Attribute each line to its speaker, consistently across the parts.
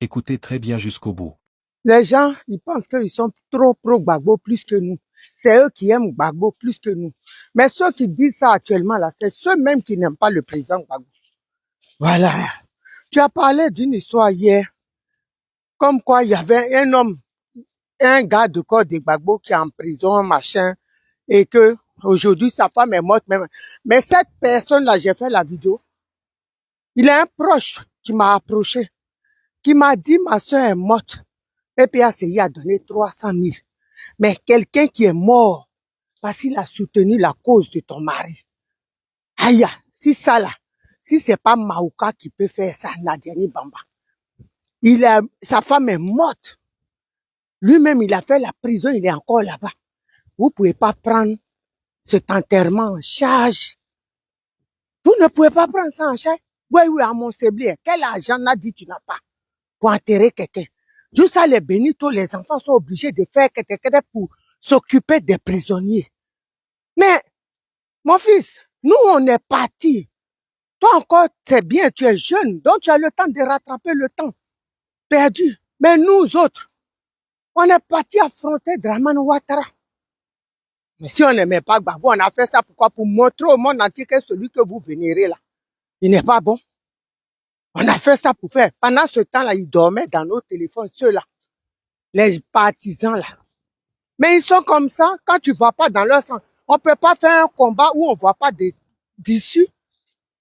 Speaker 1: Écoutez très bien jusqu'au bout.
Speaker 2: Les gens, ils pensent qu'ils sont trop pro-Gbagbo plus que nous. C'est eux qui aiment Gbagbo plus que nous. Mais ceux qui disent ça actuellement, là, c'est ceux même qui n'aiment pas le président Gbagbo. Voilà. Tu as parlé d'une histoire hier, comme quoi il y avait un homme, un gars de corps de Gbagbo qui est en prison, machin, et que aujourd'hui sa femme est morte même. Mais cette personne-là, j'ai fait la vidéo. Il y a un proche qui m'a approché, qui m'a dit ma soeur est morte. Et puis PACI a donné 300 000. Mais quelqu'un qui est mort parce qu'il a soutenu la cause de ton mari. Aïe, si ça là, si c'est pas Maouka qui peut faire ça, Nadiani Bamba. Sa femme est morte. Lui-même, il a fait la prison, il est encore là-bas. Vous pouvez pas prendre cet enterrement en charge. Vous ne pouvez pas prendre ça en charge. Oui, à mon séblier, quel argent n'a dit tu n'as pas pour enterrer quelqu'un? Juste ça, les bénitos, les enfants sont obligés de faire quelque pour s'occuper des prisonniers. Mais, mon fils, nous, on est partis. Toi encore, c'est bien, tu es jeune, donc tu as le temps de rattraper le temps perdu. Mais nous autres, on est partis affronter Dramane Ouattara. Mais si on n'aimait pas Gbagbo, on a fait ça pourquoi? Pour montrer au monde entier que celui que vous vénérez là, il n'est pas bon. On a fait ça pour faire. Pendant ce temps-là, ils dormaient dans nos téléphones, ceux-là, les partisans là. Mais ils sont comme ça, quand tu ne vas pas dans leur sens, on ne peut pas faire un combat où on ne voit pas d'issue.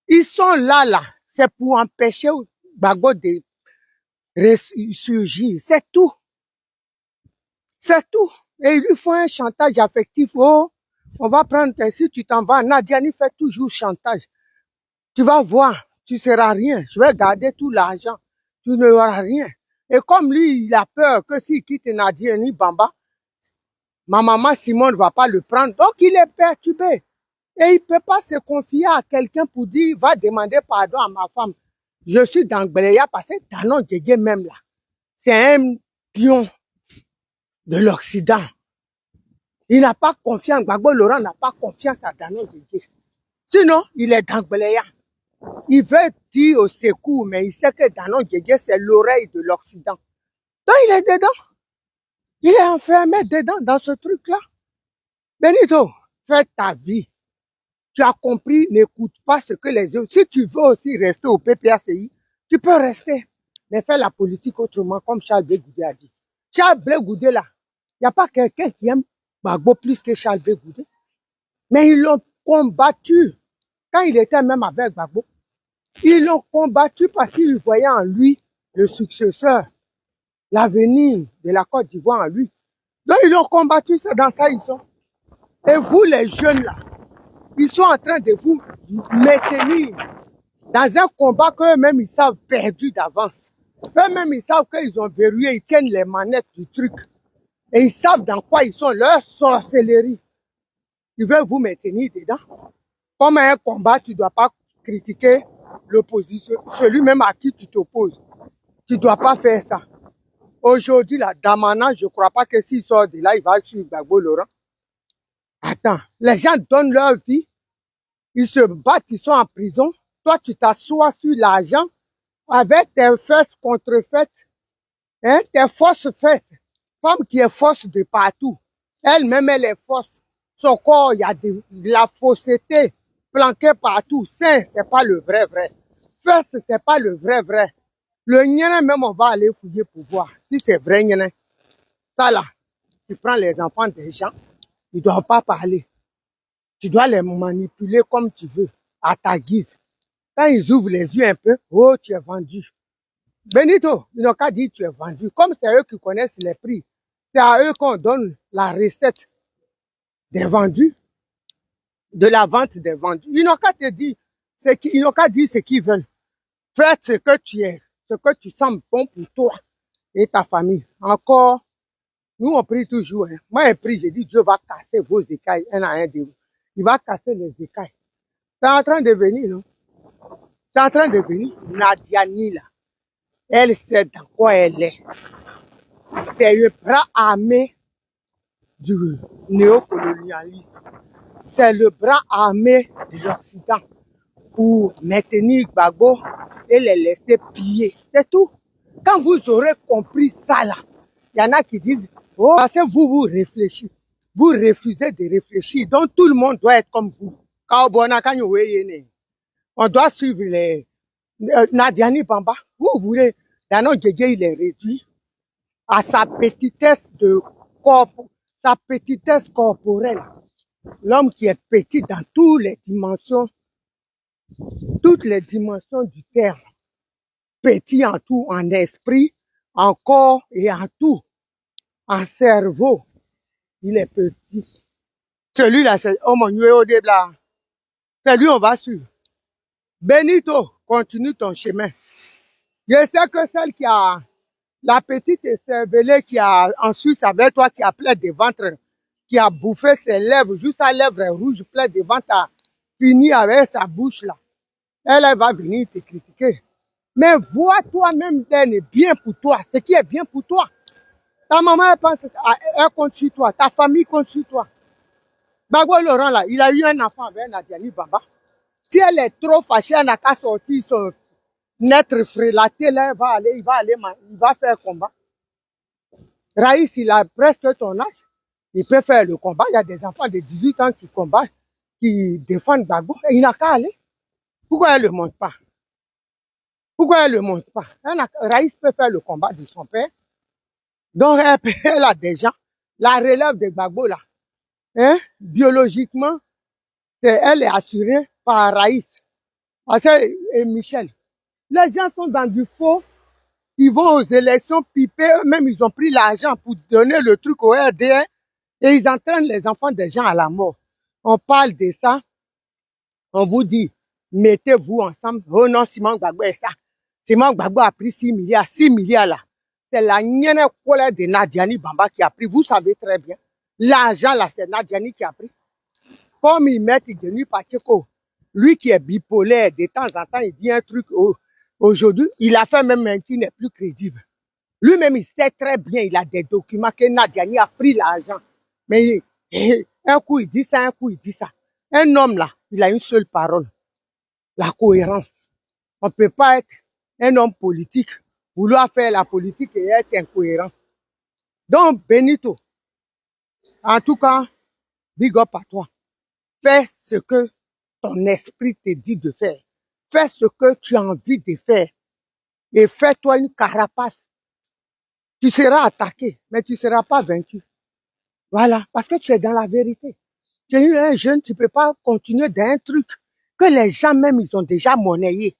Speaker 2: Ils sont là, c'est pour empêcher Gbagbo de ressurgir, c'est tout. C'est tout. Et ils lui font un chantage affectif. Oh, on va prendre, si tu t'en vas, Nadiani fait toujours chantage. Tu vas voir, tu seras rien. Je vais garder tout l'argent. Tu n'auras rien. Et comme lui, il a peur que s'il quitte Nadiani Bamba, ma maman Simone ne va pas le prendre. Donc il est perturbé. Et il ne peut pas se confier à quelqu'un pour dire, va demander pardon à ma femme. Je suis dans Gbeleya parce que Danon Djedje même là, c'est un pion de l'Occident. Il n'a pas confiance, Gbagbo Laurent n'a pas confiance à Danon Djedje. Sinon, il est dans Gbeleya. Il veut dire au secours, mais il sait que Danon Djedje, c'est l'oreille de l'Occident. Donc il est dedans. Il est enfermé dedans, dans ce truc-là. Benito, fais ta vie. Tu as compris, n'écoute pas ce que les autres... Si tu veux aussi rester au PPACI, tu peux rester. Mais fais la politique autrement, comme Charles Blé Goudé a dit. Charles Blé Goudé, là, il n'y a pas quelqu'un qui aime Gbagbo plus que Charles Blé Goudé. Mais ils l'ont combattu. Quand il était même avec Gbagbo, ils l'ont combattu parce qu'ils voyaient en lui le successeur, l'avenir de la Côte d'Ivoire en lui. Donc ils l'ont combattu, c'est dans ça ils sont. Et vous les jeunes là, ils sont en train de vous maintenir dans un combat qu'eux-mêmes ils savent perdu d'avance. Eux-mêmes ils savent qu'ils ont verrouillé, ils tiennent les manettes du truc. Et ils savent dans quoi ils sont, leur sorcellerie. Ils veulent vous maintenir dedans. Comme un combat, tu ne dois pas critiquer l'opposition, celui-même à qui tu t'opposes. Tu ne dois pas faire ça. Aujourd'hui, là, Damana, je ne crois pas que s'il sort de là, il va suivre Gbagbo Laurent. Attends, les gens donnent leur vie, ils se battent, ils sont en prison. Toi, tu t'assois sur l'argent avec tes fesses contrefaites, hein, tes fausses fesses. Femme qui est fausse de partout. Elle-même, elle est fausse. Son corps, il y a de la fausseté planquée partout. C'est pas le vrai. Fesse, c'est pas le vrai. Le nyene même, on va aller fouiller pour voir si c'est vrai nyene. Ça là, tu prends les enfants des gens, ils ne doivent pas parler. Tu dois les manipuler comme tu veux, à ta guise. Quand ils ouvrent les yeux un peu, oh, tu es vendu. Benito, ils n'ont qu'à dire tu es vendu. Comme c'est eux qui connaissent les prix, c'est à eux qu'on donne la recette des vendus, de la vente des vendus. Ils n'ont qu'à te dire, ils n'ont qu'à dire ce qu'ils veulent. Faites ce que tu es, ce que tu sens bon pour toi et ta famille. Encore, nous on prie toujours. Hein. Moi je prie, je dis Dieu va casser vos écailles un à un de vous. Il va casser les écailles. C'est en train de venir, non? C'est en train de venir. Nadiani là, elle sait dans quoi elle est. C'est le bras armé du néocolonialisme. C'est le bras armé de l'Occident pour maintenir Gbagbo et les laisser piller. C'est tout. Quand vous aurez compris ça là, il y en a qui disent, oh, parce que vous réfléchissez. Vous refusez de réfléchir. Donc tout le monde doit être comme vous. On doit suivre les Nadiani Bamba. Vous voulez, Dano Djedje, il est réduit à sa petitesse sa petitesse corporelle. L'homme qui est petit dans toutes les dimensions du terme. Petit en tout, en esprit, en corps et en tout. En cerveau, il est petit. Celui-là, c'est Omonueo Debla. C'est lui, on va suivre. Benito, continue ton chemin. Je sais que celle qui a la petite écervelée qui a en Suisse avec toi, qui a plein de ventre, qui a bouffé ses lèvres, juste sa lèvre rouge, plein de ventre, a fini avec sa bouche là. Elle va venir te critiquer. Mais vois toi-même d'elle est bien pour toi, ce qui est bien pour toi. Ta maman, elle pense, elle compte sur toi, ta famille compte sur toi. Bagbo Laurent là, il a eu un enfant avec Nadiani Bamba. Si elle est trop fâchée, elle n'a qu'à sortir son être frélaté, là, il va faire combat. Raïs, il a presque ton âge. Il peut faire le combat. Il y a des enfants de 18 ans qui combattent, qui défendent Bagbo. Et il n'a qu'à aller. Pourquoi elle ne le montre pas? Pourquoi elle ne le montre pas? Raïs peut faire le combat de son père. Donc, elle a déjà la relève de Gbagbo là. Hein? Biologiquement, elle est assurée par Raïs. Et Michel. Les gens sont dans du faux. Ils vont aux élections piper. Eux-mêmes, ils ont pris l'argent pour donner le truc au RDR. Et ils entraînent les enfants des gens à la mort. On parle de ça. On vous dit, mettez-vous ensemble. Oh non, Simon Gbagbo est ça. Simon Gbagbo a pris 6 milliards. 6 milliards là. C'est la nienne colère de Nadiani Bamba qui a pris. Vous savez très bien. L'argent là, c'est Nadiani qui a pris. Comme ils mettent Denis Pacheco, lui qui est bipolaire, de temps en temps, il dit un truc. Aujourd'hui, il a fait même un qui n'est plus crédible. Lui-même, il sait très bien, il a des documents que Nadiani a pris l'argent. Mais un coup, il dit ça, un coup, il dit ça. Un homme là, il a une seule parole. La cohérence. On ne peut pas être un homme politique, vouloir faire la politique et être incohérent. Donc, Benito, en tout cas, big up à toi. Fais ce que ton esprit te dit de faire. Fais ce que tu as envie de faire. Et fais-toi une carapace. Tu seras attaqué, mais tu ne seras pas vaincu. Voilà, parce que tu es dans la vérité. Tu es un jeune, tu ne peux pas continuer d'un truc que les gens même, ils ont déjà monnayé.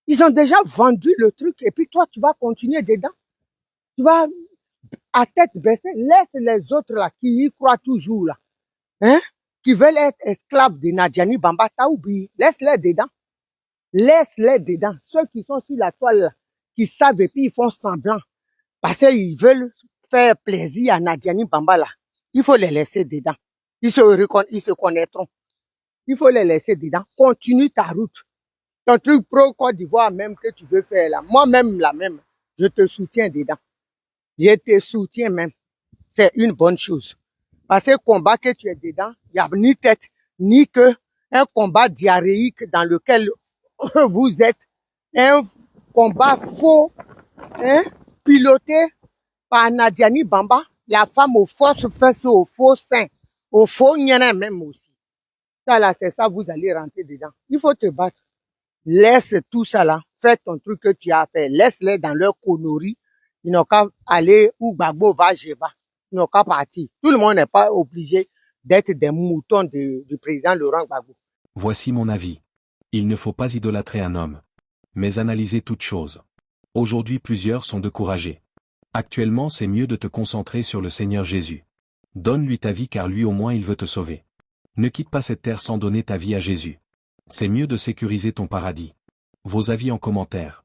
Speaker 2: Ils ont déjà vendu le truc et puis toi, tu vas continuer dedans. Tu vas à tête baissée, laisse les autres là qui y croient toujours là, hein, qui veulent être esclaves de Nadiani Bamba, t'as oublié. Laisse-les dedans. Laisse-les dedans. Ceux qui sont sur la toile là, qui savent et puis ils font semblant parce qu'ils veulent faire plaisir à Nadiani Bamba là. Il faut les laisser dedans. Ils se connaîtront. Il faut les laisser dedans. Continue ta route. Ton truc pro Côte d'Ivoire même que tu veux faire là. Moi-même la même. Je te soutiens dedans. Je te soutiens même. C'est une bonne chose. Parce que le combat que tu es dedans, il n'y a ni tête, ni que un combat diarrhéique dans lequel vous êtes. Un combat faux, hein, piloté par Nadiani Bamba, la femme aux fausses fesses, aux faux seins, aux faux niana même aussi. Ça là, c'est ça, vous allez rentrer dedans. Il faut te battre. Laisse tout ça là. Fais ton truc que tu as fait. Laisse-les dans leur connerie. Ils n'ont qu'à aller où Gbagbo va, je vais. Ils n'ont qu'à partir. Tout le monde n'est pas obligé d'être des moutons du président Laurent Gbagbo.
Speaker 1: Voici mon avis. Il ne faut pas idolâtrer un homme, mais analyser toute chose. Aujourd'hui plusieurs sont découragés. Actuellement c'est mieux de te concentrer sur le Seigneur Jésus. Donne-lui ta vie car lui au moins il veut te sauver. Ne quitte pas cette terre sans donner ta vie à Jésus. C'est mieux de sécuriser ton paradis. Vos avis en commentaire.